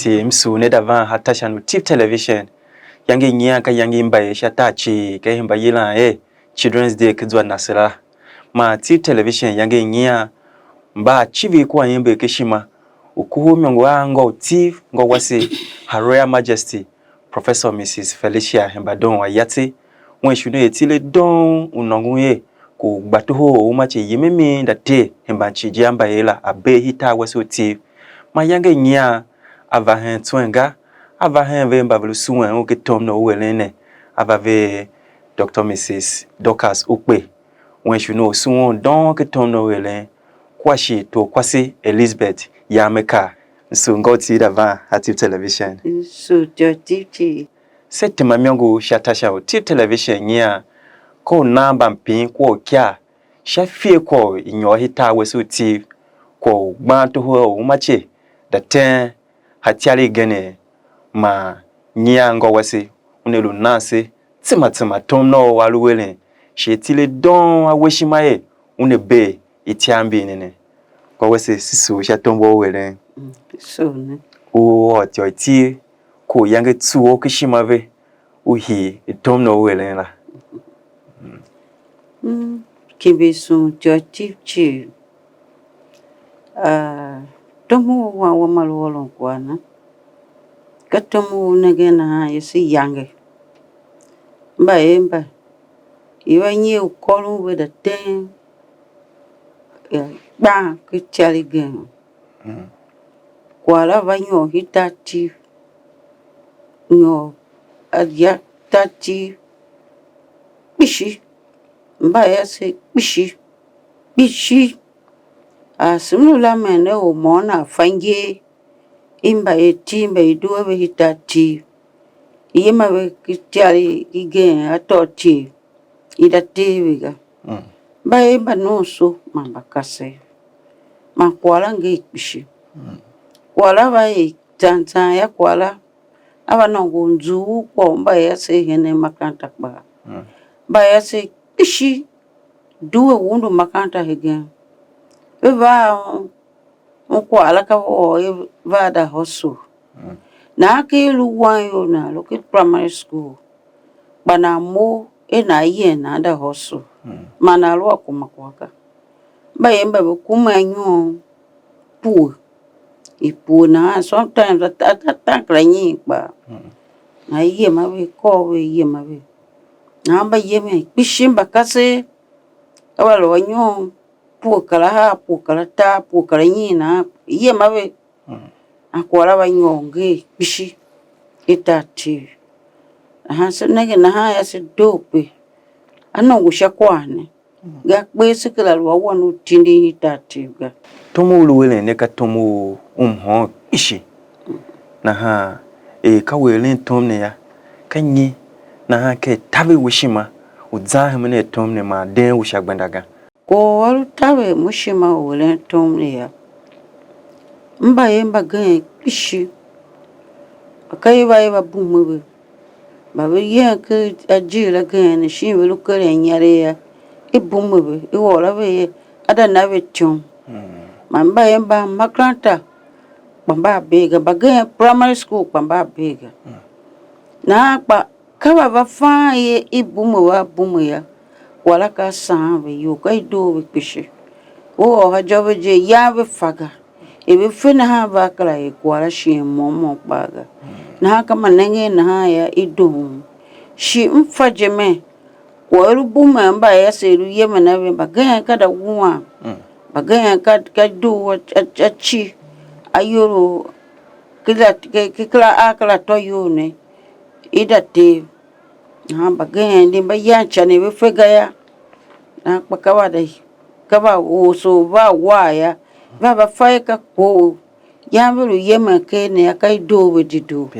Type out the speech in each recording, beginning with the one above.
team soon d'avant hatasha no tip television yangi nyaka yangi mbaye shatachi ke himba yila children's day kizwa nasira ma tip television yangi nya mba chivi kwa yembe kishima ukuhu myongo wango tip ngo wasi Her Royal Majesty Professor Mrs. Felicia Hembadon wa yati wenshuno yetile don unonguye ku gbatuho umachi yimimi ndate hembanchi jamba yela abe hita wasi tip ma yange nya avahen twenga avahen ve mbavlu suwen o ketom no welene avave Dr. Mrs. Dorcas Ukpe wenshuno suwon don ketom no welen kwashi to kwasi Elizabeth Yameka so ngoti d'avant à Tip Television so tip cette mamiongo shatasha o Tip Television nya ko namba mpin ko kya shafie ko inyo hita wesu tip ko gbanto ho umache da ten hatiali gene ma nya ngo wasi unelu nase tima tomno waluwele shetile don aweshimaye unebe itiambi nene ko wasi sisu shatombo wele so ne o tioti ko yange tuo kishimave uhi itomno wele la kibe so tip tomu wa malwolo kwana katomu negena yesi yange mba iwa nye ukolu with a ten ba kichali gen kwala vanyo hitati nyo adya tati bishi mba yesi bishi asimula mene o mona fange imba etimba iduwa be hitati yema be kichali igen atoti idate wiga ba no so mamba kase ma kwala nge bishi kwala ba tantan ya kwala aba no gunzu ko mba yesi hene makanta ba yesi bishi duwa wundu makanta hegen Eva kwala ka o va da hosu na ke lu wanyo na lo ke primary school bana mo na ye na da hosu mana lo akuma kwaka ba yemba be kuma nyo pu ipu na sometimes ta kranyi ba na ye ma be ko we ye ma be na ba ye me bishimba kase awalo nyo pukala nyina ye mabe akwala banyonge bishi itati so nege na ya se dope anongusha kwane ga kwesekela lwa wanu tindi itati ga tomu luwele ne ka tomu umho ishi na kawele tomne ya kanyi na ke tabe wishima udzahemene tomne ma den wushagbandanga ko walu tawe mushima wole tomne ya mba yemba gen kishi akai ba bumuwe ba ye ke ajira gen shi welu kare nyare ya ibumuwe iwola be ada na betum mamba yemba makranta bamba bega bagen primary school bamba bega na pa kaba ba fa ye ibumuwa bumuya wala ka sanbe yo kai do be pishi o ha jobe je ya be faga e be fina ha ba kala e kwala shi momo baga na ka manenge na ya idum shi mfaje me waru buma mba ya seru yema na be baga ka da wuwa baga ka do achi ayoro kila akala to yone idate na baga ndi ba ya chane be fega ya na pakawa dai kaba oso ba waya ba faika ko yambulu yema ke ne akai do wedido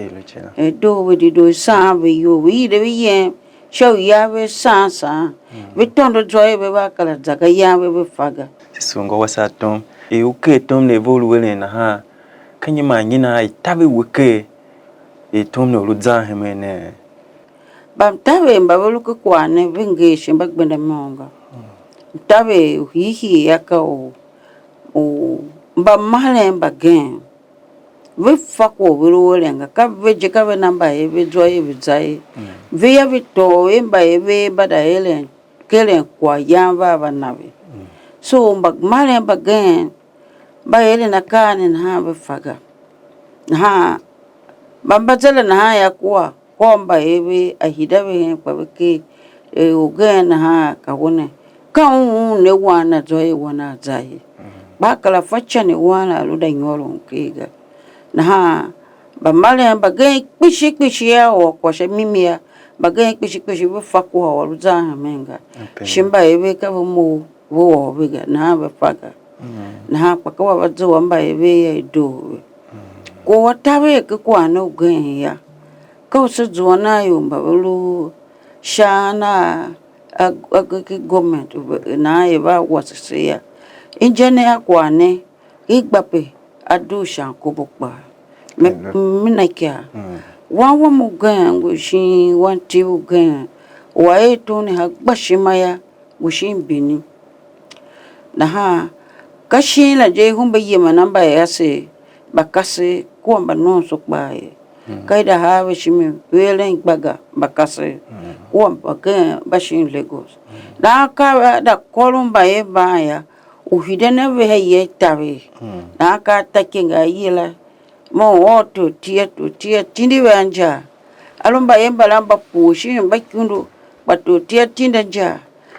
do wedido sa be yo wi de ye show ya be sa be tondo joy be ba kala daga ya be faga sungo wasatom uke tom ne volwele na ha kanyima nyina itabe weke tom no ludza hemene bam tabe mbabulu ko kwane vingeshe bagbenda monga tabe hihi yaka o ba male bagen ve fako vero lenga ka veje ka ve namba e ve joye ve zai ve ya ve to emba e ve bada ele kele kwa yamba banabe so mbak male bagen ba ele na kane na ve faga ha bamba zele na ya kwa komba e ve ahida ve pa ke e ogen ha ka wone ka ne wana joye wana zai ba kala facha ne wana lu da nyolo kega na ba male ba ge kpishi ya o ko she mimia ba ge kpishi be faku ho lu za menga shimba ebe ka mo wo bega na ba faka na pa ka wa zo amba ebe ya do ko watabe ke kwa no ge ya ka so zo na yo ba lu shana a government na e ba wasese ya injene akwane igbape adu shanko bokpa minakia wawa mugan gushin wanti ugan wae toni hagbashimaya gushin bini na kashi la je humba yema namba yase bakase kuamba non sokbae kaida hawe shimi wele baga bakase kuamba ke bashin Lagos na ka da kolumba e baya uhidene ve ye tawe na ka takinga yila mo oto tia tindi wanja alomba yemba lamba pushi mba kundu batu tia tinda ja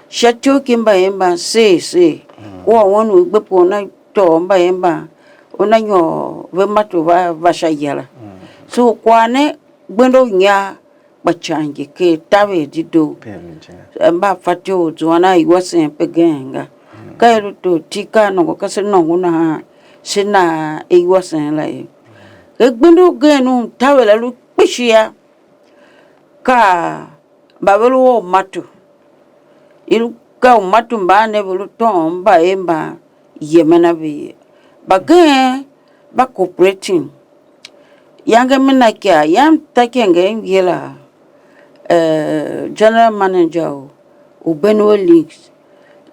shacho kimba yemba se kwa wonu gbepo na to mba yemba onanyo ve matu va vashayala so kwane gbendo nya bachange ke tawe dido mba fatio zwana iwase pegenga kairu to tika no ko se no na sina iwase la gbendo genu tawe la lu pishia ka babelu matu ilu ka matu mbane bulu ton ba emba yemena be bagay ba cooperating yanga mina kya yam takenge yela general manager o Benue Leagues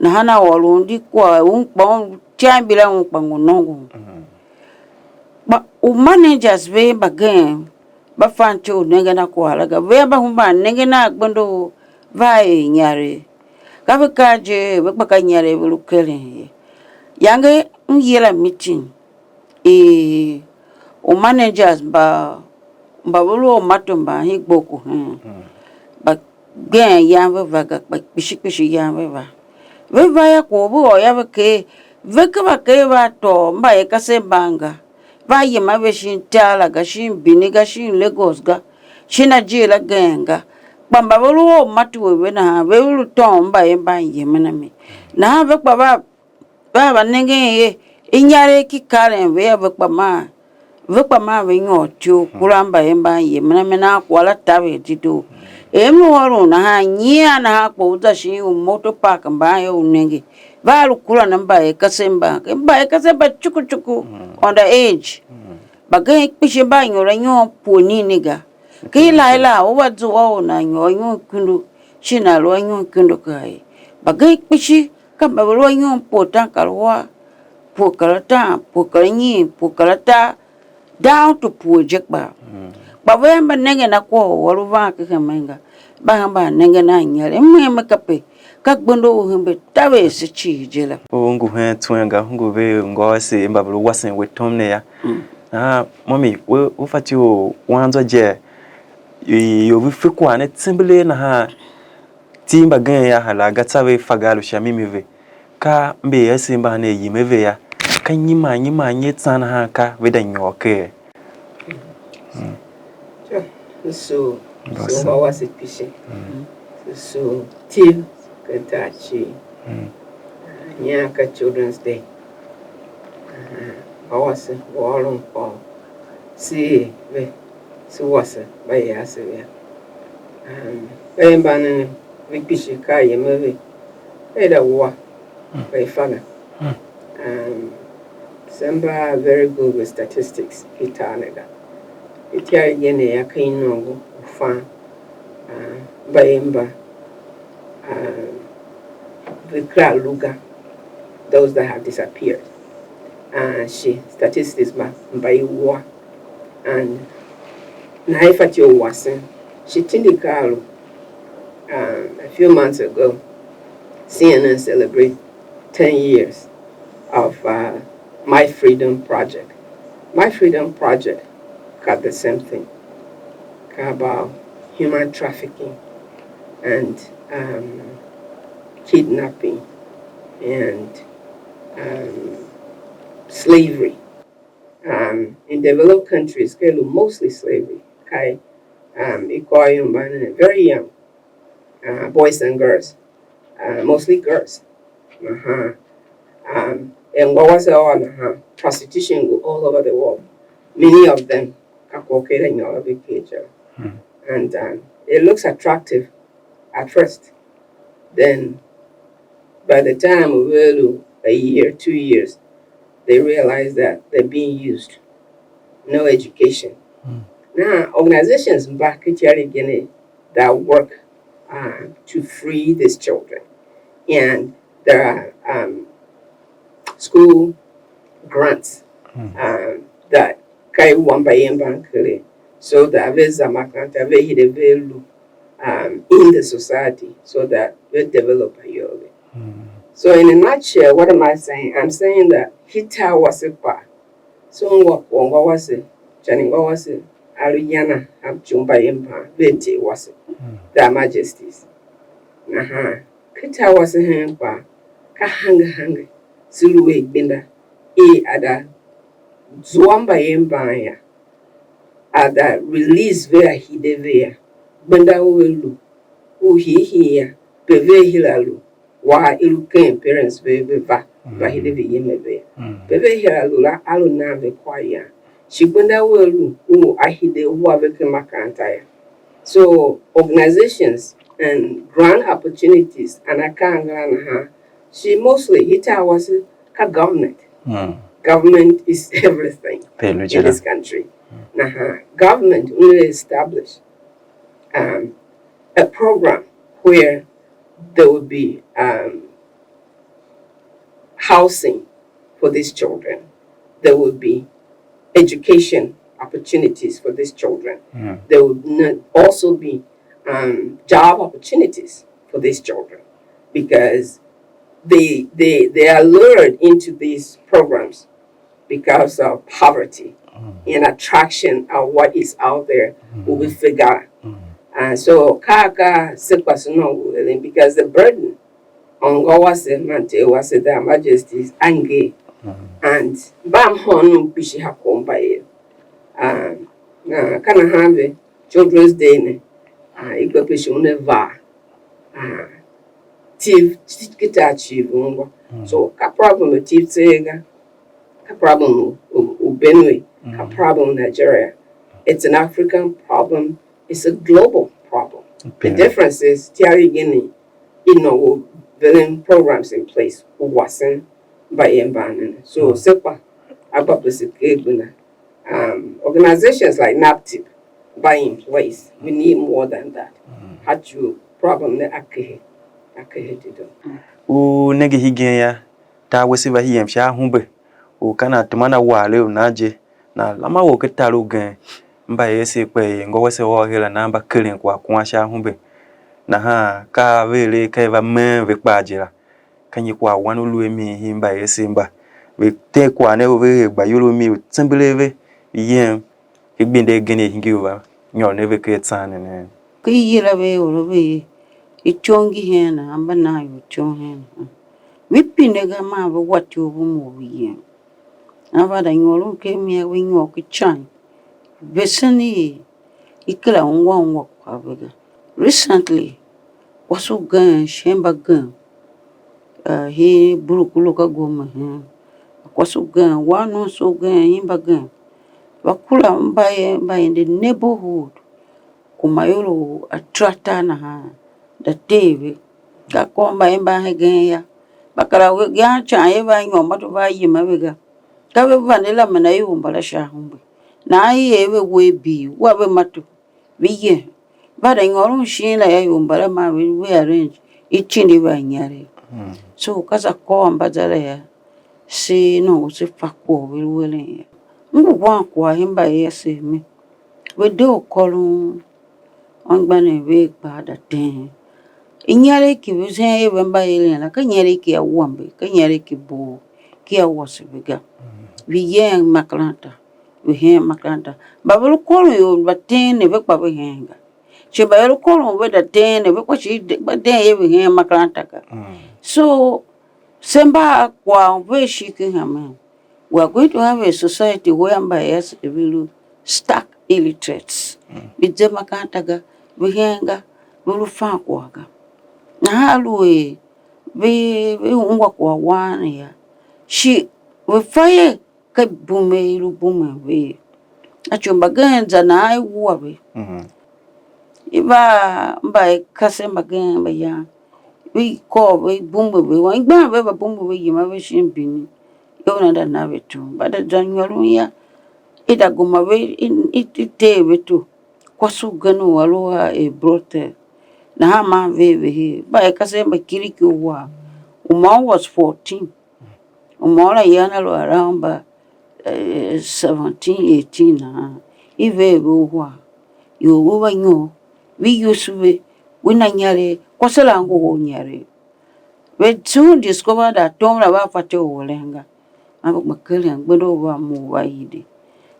na hana walundi kwa unpa tiambila unpa ngonongo ba o managers be bagay ba fancho nengena kwa laga be ba humba nengena gbondo vai nyare kabakaje be baka nyare bulu kele yanga yela meeting o managers ba bulu matumba higboku ba gen yamba vaga ba pishi yamba ba veva ya ko bo ya ke veka ba ke ba to mba e kase banga va ye ma ve shin tala ga shin biniga shin Lagos ga shina jela genga bamba bulu matu we na we lu to mba e ba ye mena me na ve pa ba nenge ye inyare ki karen ve pa ma ve nyo tu kuramba e ba ye mena me na kwala tawe titu emu woro na nyia na ko uta shi motor park mba yo nenge valu kula namba e kasemba chuku on the age bagay pishe ba nyora nyo poni niga kila o wadzo o na nyo kundu china lo nyo kundu kai bagay pishe ka ba lo nyo potan kalwa pokalata down to project ba vemba nenge na ko walu va ke menga ba nenge na nyale me kape kakbondo himbe tawe se chijela ungu he twenga ungu be ngose mbabulu wasen wetomne ya mami we ufati o wanzo je yo bife kwa ne timbele na timba gan ya halaga tawe fagalu shamimive ka mbe yasimba na yimeve ya kan yima nyetsana ka wedan yoke so what was it fishing so till Katachi Nyaka Children's Day I was walling for see was by Yasavia Bayan we fish a car movie a war by father Samba very good with statistics Itanaga Itia Yene Yakino fan Bayemba the crowd Luga, those that have disappeared. She statistics by war and naifati Owasin. She tindikalu a few months ago. CNN celebrate 10 years of My Freedom Project. My Freedom Project got the same thing, about human trafficking and kidnapping and slavery. In developed countries, mostly slavery. Very young boys and girls, mostly girls. And what was prostitution all over the world. Many of them, and it looks attractive at first. Then, by the time a year, 2 years, they realize that they're being used. No education. Now, organizations back in Guinea that work to free these children, and there are school grants that kai wamba yembankele, so that in the society, so that we develop a yoga. So in a nutshell, what am I saying? I'm saying that hita was a pa. So what was it? Janinga was it? Ariana have jumba yemba, vete was it? Their Majesties. Kita was a hempa, kahanga, Zulu binda, ada Zwamba yemba ada release vea hidevea, benda uelu, uhihiya, beve hilalu, wa iluken parents va hidevi yemebe. Beve hilalu la alu nave kwaya. Shibunda uelu, ahide uwaveke makantaya. So organizations and grant opportunities and akanga she mostly hita was a government. Government is everything in this country. Government will establish a program where there will be housing for these children. There will be education opportunities for these children. There will also be job opportunities for these children, because they are lured into these programs because of poverty and attraction of what is out there. We figure. So kaka sekwasuno, because the burden on Gawase Mante was their Majesties ange and bam honu pishi hakomba kana have Children's Day iko pishi uneva tiv kita achieve so ka problem tiv tsega ka problem Benue, a problem in Nigeria. It's an African problem. It's a global problem. The difference is Thierry Guinea, building programs in place who wasn't by Mbanan. So SEPA, organizations like NAPTIP by in place. We need more than that. Had you problem the Ake to do. Negi higenya ta wasiva hiyem sha humbe. Kana tumana wale unaje na lama woketalu gen mba yesi kwe ngo wase wo hela namba killing kwa kwansha humbe na ka vele ka va men ve kwajira kanyi kwa wanu luemi himba yesi mba ve te kwa ne ve gba yolo mi tembeleve yen igbinde gene hingiwa nyo ne ve ketane ne kiyira ve orobe ichongi hena amba na yo chongen wipinega ma va watu mu yen avada nyolo ke mi winyo kichan besani ikla unwa kwabega recently wasu gan shemba gan he burukulo ka goma wasu gan wano so gan yimba gan wakula mbaye in the neighborhood kumayolo attracta na the tv ka komba imba gan ya bakara we ya cha eba nyoma to ba yima bega kabe vanela mana yumba la shahumbe na yewe webi wabe matu biye bada ngoro shina ya yumba la ma we arrange ichindi ba nyare so kaza ko ambazala ya si no se fakko wele Mwa kwa himba yese me. We do kolon on bane we bada ten. Inyare ki wuse wemba yele na kanyare ki awambe, kanyare ki bo, ki awase biga. We yang maklanta. We hen maklanta. Babulu kolon yo baten ne we kwa we henga. Che bayulu kolon we da ten ne we kwa chi ba den ye we hen maklanta ka. So semba kwa we shiki hame. We are going to have a society whereby yes, we will stack illiterates. We makantaga, we henga, we will find waga. Na haluwe, we ungwa kwa wane ya. She, we fire ka bume ilu bume we. Achumba genza na ai uwawe. Iba mba kase magenza ya. We call we bume we. Wa igba we ba bume we yima we shimbini. Yona da na wetu. Bada janyoru ya. Ida goma we ite wetu. Kwa su ganu waluwa brote. Na hama we. Ba kase makiriki uwa. Uma was 14. Uma yana lo around ba 17, 18 na. Ive uwa. Yo uwa nyo. We yusuwe. Wina nyare. Kwa sala ngo nyare. We soon discovered that Tom la wa fate ulenga. Amba makeli ngbedo wa mu wa yide.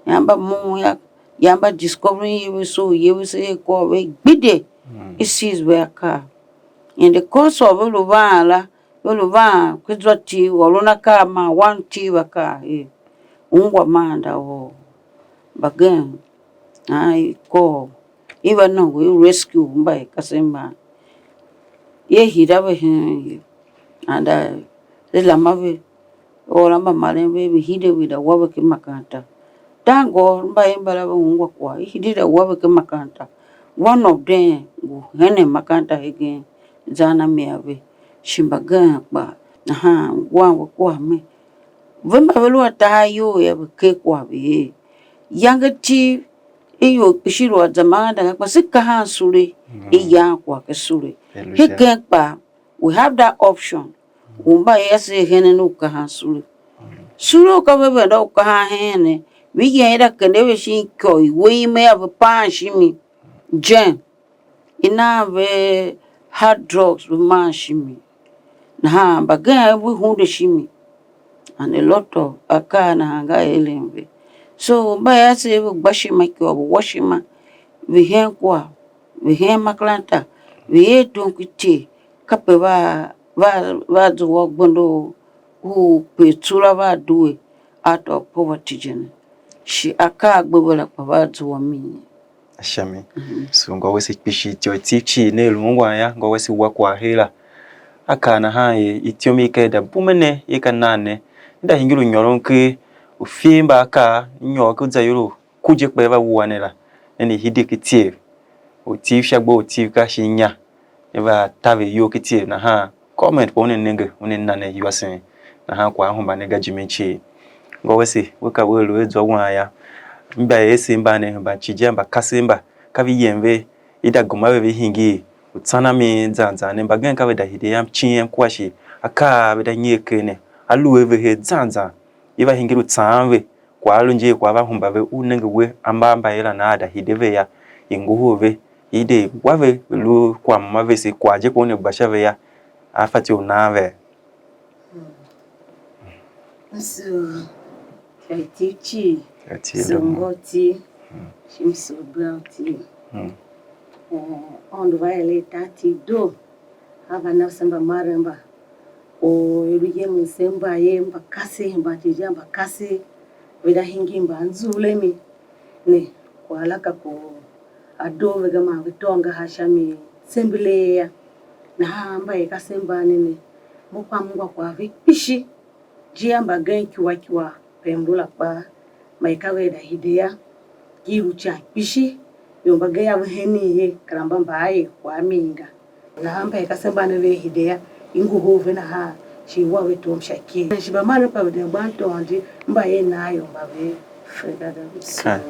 Yamba mu ya yamba discovering you so you say ko we gbide. It sees where car. In the course of uluva kuzwati walona kama one tiwa ka ungwa manda o bagan ai ko even no we rescue mbai kasemba ye hirawe he anda de la mave o lamba male we hide with a wawe ke makanta tango mbai mbala ungwa kwa hide wawe ke makanta one of them hene makanta again zana meave shimbaga ba wa me vemba velo tayo ya ke kwa be yanga ti iyo kishiro zamanda kwa sika hansule iya kwa kesule heke pa we have that option umba yese hene no ka hansule sulo ka bebe do ka hene we yeda kende we shin koi we me have pan shimi jen ina ve hard drugs with man shimi na baga we hunde shimi and a lot of akana hanga elembe so ba ya se we bashima ki obo washima we hen kwa we hen maklanta we donkiti kape va do gbondo who petula va do out of poverty jene shi aka gbobola kwa va do mi Ashami. So ngo wese pishi tio tichi ne lumwa ya ngo wese wakwa hela. Akana haye itiomi kaida bumene ikanane. Nda hingiru nyoronke ufimba aka nyoka uzayuru kuje kweva uwanela. Eni hidi kitie. Utif shagbo utif ka shinya. Eba tave yo kitie na ha comment po nenge nane yuasen. Na ha kwa humba nega jimechi. Ngo wese weka welu ezo wanya. Mba ese mbane mba chijamba kasemba kavi yemve ida goma we hingi utsana mi zanza ne bagen ka da hide yam chiem kwashi aka be da nyekene alu eve he zanza iva hingi utsanve kwa alunje kwa ba humba we unenge we amba ila na da hide ve ya inguhove ide wave lu kwa mave se kwaje ko ne bashave ya afati unave So tichi Songoti, Shimso Brauti, on the violet tati do, have enough samba maramba, o Yem Semba Yemba Kasi, Batijamba Kasi, with a hingimba and Zulemi, ne, Kualaka Ado Vegama Vitonga Hashami, Sembile, Nahamba Kasemba Nene, Mopamwa kwa Pishi, Jiamba Genki Wakiwa, Pembula Pa. Maikawe da hidea kirucha pishi yombaga ya heni ye karamba mbaye kwa minga na hamba ikasamba ne hidea ingu hove na ha shiwa wetu mshaki shiba mara pa de banto andi mbaye nayo mbabe freda da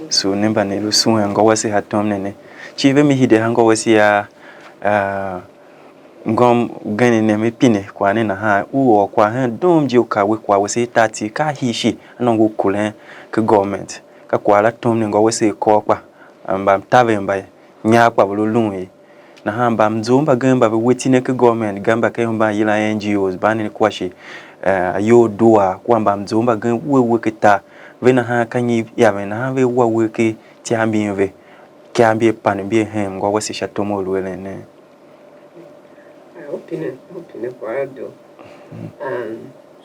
so nemba ne lusu ngo wasi hatom nene chive mi hidea ngo wasi ya ngom gani ne me pine kwa ne na ha uwo kwa ha dom je ka we kwa we se tati ka hishi anongo kulen ke government ka kwa la tom ne ngo we se ko kwa amba tave mba nya kwa bulunwe na ha mba mzomba gamba be wetine ke government gamba ke mba yila NGOs bani kwa shi yo doa kwa mba mzomba gan we kita we na ha kanyi ya we na ha we wa we ke ti ambi we ke ambi pan bi hem ngo we se shatomo luele ne Opine kwa do.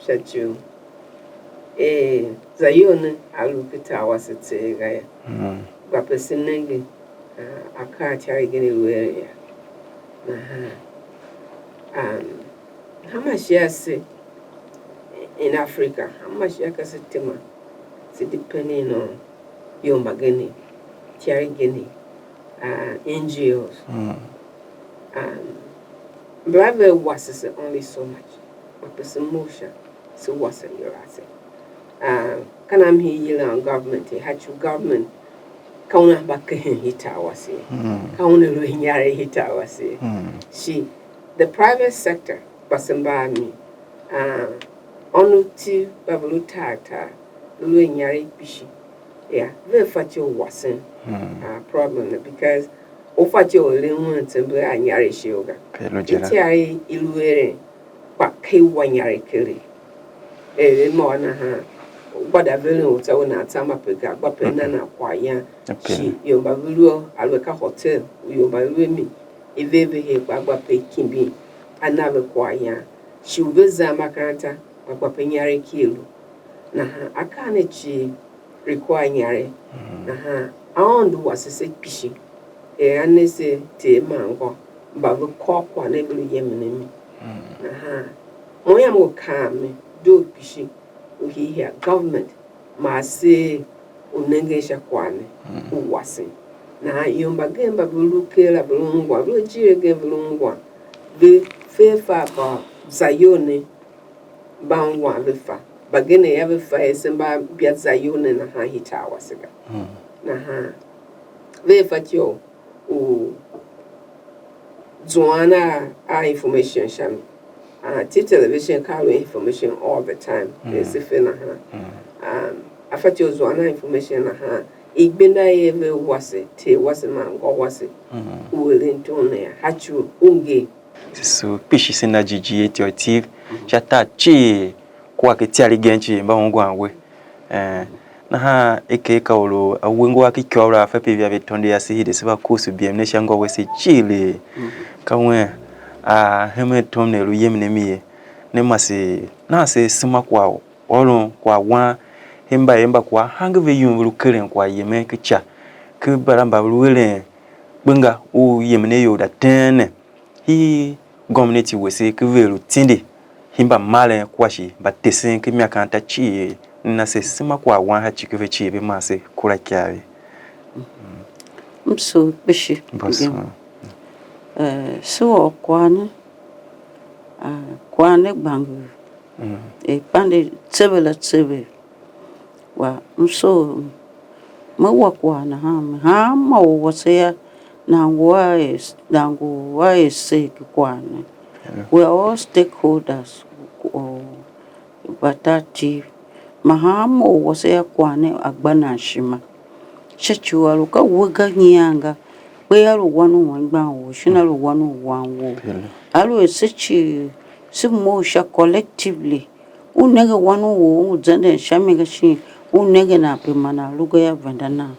Shachu. Zayone alupita wasete gaya. Bapesinenge akati agene luere ya. How much yes in Africa? How much yakase tema? Depending on your magani, tiari geni, NGOs. Brave was only so much. But the motion so was a year I say. Can I'm here on government, had you government kauna back hita was here. Kauna luhinyare hita was here. She the private sector basemba me onuti babulu tata luhinyare bishi. Yeah, very fatty wasn't problem because ofacho lemun temple anyare shoga. Iti iluere kwa ke wanyare kiri. Mo na ha. Bada velo utawo na tama pega gba pena na kwa ya. Shi yomba vulu alweka hotel yomba luemi. Eveve he gba pe kimbi anabe kwa ya. Shi ubeza makaranta gba penyare kilo. Na ha akane chi require nyare. Na ha aondu wasese pishi. Anese te mango babu kwa na bulu yemenemi. Moya mo kame do pishi uhi here government ma se unengesha kwane uwase. Na yomba gemba bulu kela bulungwa bulu jire gemba bulungwa be fefa ba zayone bangwa befa bagene ya befa esemba bia zayone na ha hitawa sega. Na ha ve fatio Joanna information sham. Television carry information all the time. Yes, if I thought you Joanna information Igbenda eve was it, te was a man, or was it? Willing to ne, hachu unge. So pishi sina jiji your teeth, chata chi kwa kitiali genchi mba ngwa na ha eke kaolo awengo akikyora afape bya betonde yasihide siba kusu biem neshango wese chile kawe heme tomne luyemne miye ne mase na se sima kwa olo kwa wa hemba kwa hanga ve yumru keren kwa yeme kicha ke baramba luwele benga o yemne yo da tene hi gomnati wese ke velu tinde himba male kwashi batesen ke miakanta chi na se sima kwa wa ha chikeve chi be mase kula kyawe mso bishi so kwane bangu pande tsebe wa mso mawa kwana ha ma wose na wa is kwane. We are all stakeholders batati mahamo wose kwane agbana shima chechu aluka woga nyanga we alu wanu wangba wo shinalu wanu wanwo alu esechi simosha collectively unege wanu wo uzende shamiga shi unege na pemana luga ya vandana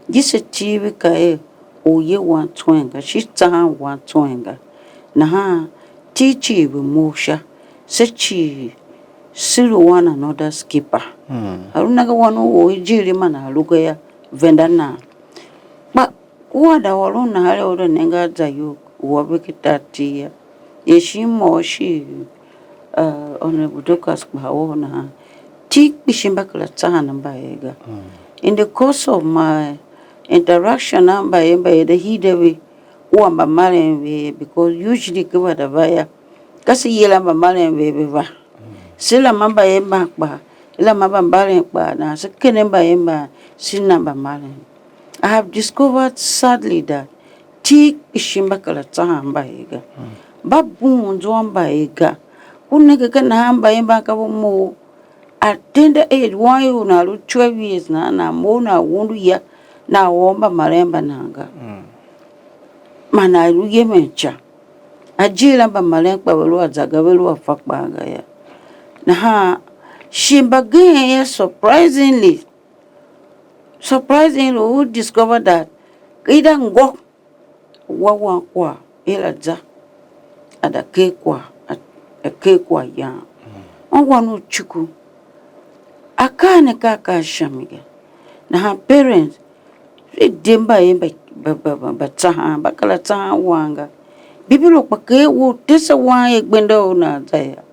gise tibi kae oye wantwenga shita wantwenga na ha tichi be mosha sechi silu one another skipper alunaga wanu wo jiri mana luga ya vandana ba wada waluna hale odo nenga zayo wabekitatia yeshimo shi honorable Dorcas Bahona tik bishimba kala tsana mbaega in the course of my interaction mbaega the hidewe uamba malenwe because usually kwa da baya kasi yela mba malenwe beva sila mamba yemba kwa ila mamba mbalen kwa na sekene mba yemba sina mba malen. I have discovered sadly that tik bishimba kala tsana mbaega babu nzomba ega kuneke kana hamba imba ka mo atenda age why una lu 12 years na mona wundu ya na womba maremba nanga mana lu yemencha ajila ba malemba belu azaga belu afakbanga ya na ha shimba ya surprisingly we discovered that ida ngo wawa kwa ila za ada kekwa ya wanu chuku akane kaka shamiga na ha parents demba yemba bataha bakala taha wanga bibilo pake wo tesa wa egbendo na zaya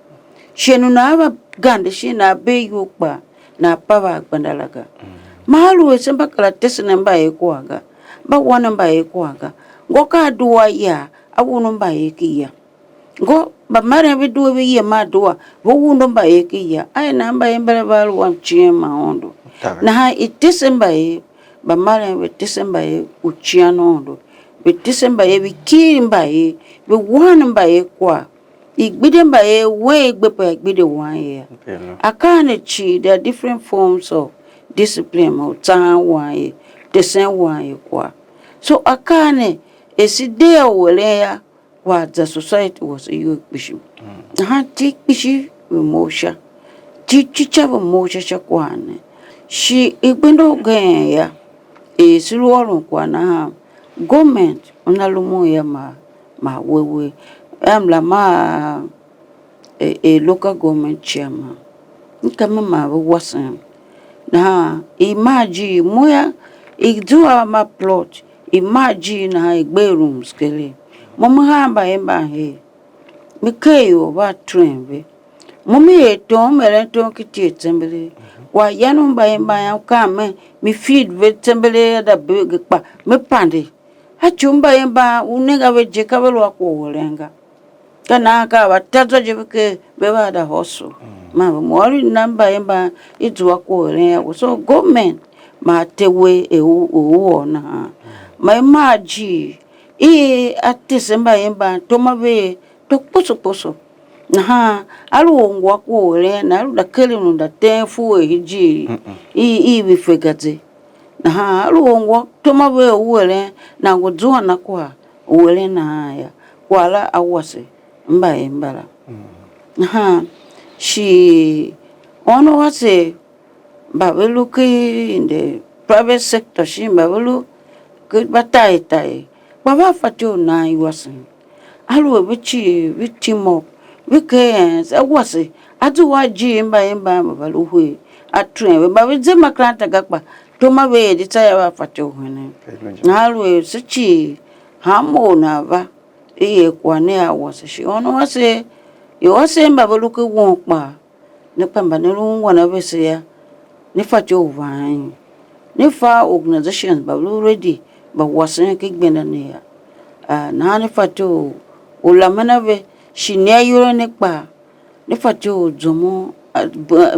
shenu na aba gande shina be yukba na pava gbandalaga mahalu esemba kala tesa namba ekwaga ba wana mba ekwaga ngoka duwa ya awunu mba ekiya ngo ba mare be duwa be ya ma duwa wo wundo mba ekiya ai namba embele balu wa chima ondo na ha itesemba e ba mare be tesemba e uchiano ondo be tesemba e be kimba e be wana mba e kwa igbide mba e we gbepa igbide wan ye akane chi there are different forms of discipline o tan wan ye tesen wan ye kwa so akane eside wele ya wa the society was a you bishop ha tik bishi emotion chicha emotion chakwane shi igbendo gen ya siruoro kwa na government unalumu ya ma wewe amla ma local government chairman nkama ma wasan na imaji moya igdua ma plot imaji na igbe rooms kele mama hamba emba he mikeyo ba train mama eto mere to kiti tembele wa yanu mba emba ya kame mi feed ve tembele da big pa me pande ha chumba emba unega ve jekabelo akolenga kana ka batazo jebeke beba da hoso ma mori namba emba itu akolenga so government ma tewe na my maji atisemba emba tomabe to poso na ha alu ngwa ko na alu da kele no da tenfu hiji bifegate na ha alu ngwa tomabe uwele na ngodzwa na kwa uwele na ya kwala awase mba embala na ha she ono wase babelu ki in the private sector she babelu good batai baba fatu na iwasin alu bichi victim weekends awase atu waji emba babalu hu atren babe ze makranta gakpa to mabe di taya wa fatu hene alu sichi hamo na ba kwane awase shi ono wase yose babalu ku wonpa ne pamba ne lu wana bese ya ne fatu van ne fa organizations babalu ready ba wasan ke gbenda ne ya na ne fatu ulamana be shinya yuro ne pa ne fatu zomo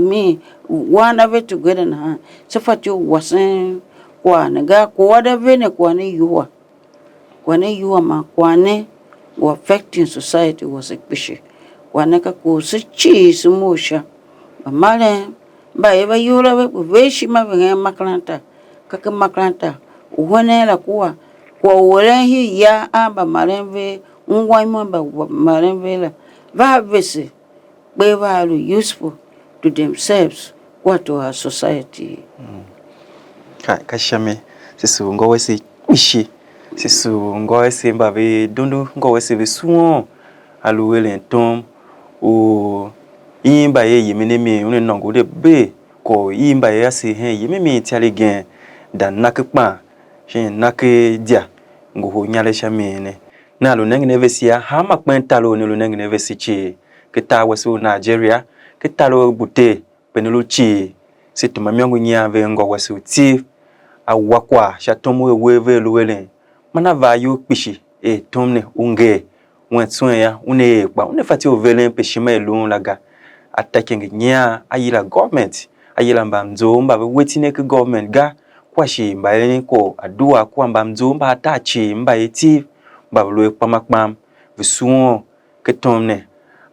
mi wana be together na se fatu wasan kwa ne ga ko wada be ne kwa ne yuwa ma kwa ne wa affecting society was a bishi kwa ne ka ko se chi su mosha ba male ba eba yuro be shi ma be makranta kaka makranta uone la kwa wole hi ya aba marenve ngwa imba marenve la va vese be valu useful to themselves what to our society kashame sisu ngowesi ishi sisu ngowesi mbabe dundu ngowesi bisuo aluwele tom o imba ye yiminemi une nongo de be ko imba ye ase he yimimi tiale gen dan nakpa shin nake dia ngo nyale shamene na lo nangene vesia ha makpenta lo ne lo nangene vesichi kita wasu Nigeria kita lo bute penelo chi situ mamiangu nya ve ngo wasu ti awakwa shatomo weve lo wele mana va yo pishi tomne unge wetsun ya une pa une fati ovele peshima elo laga attacking nya ayila government ayila mbamzo mba wetine ke government ga kwashi mbaye ko adua kwa mbamzo mba atachi mba eti mba lo pamakpam visuo ketomne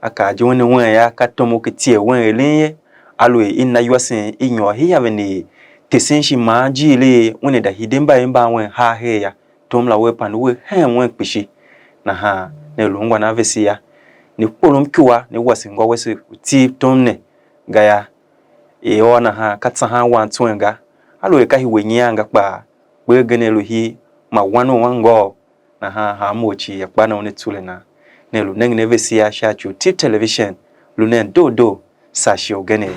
aka jone wen ya katomo ketie wen elinye alwe inna yuasen inyo hiya veni tesenshi maji le woni da hidimba imba wen ha he ya tomla we pan we he wen kpishi na ha ne lungwa na vesia ni polum kiwa ni wasingo wese ti tomne gaya e ona ha katsa ha wan twenga alwe ka hi wenyanga kpa we genelu hi ma wanu wango na ha mochi ya kpa na woni tule na nelu nengne vesia shachu tip television lunen do sashio gene.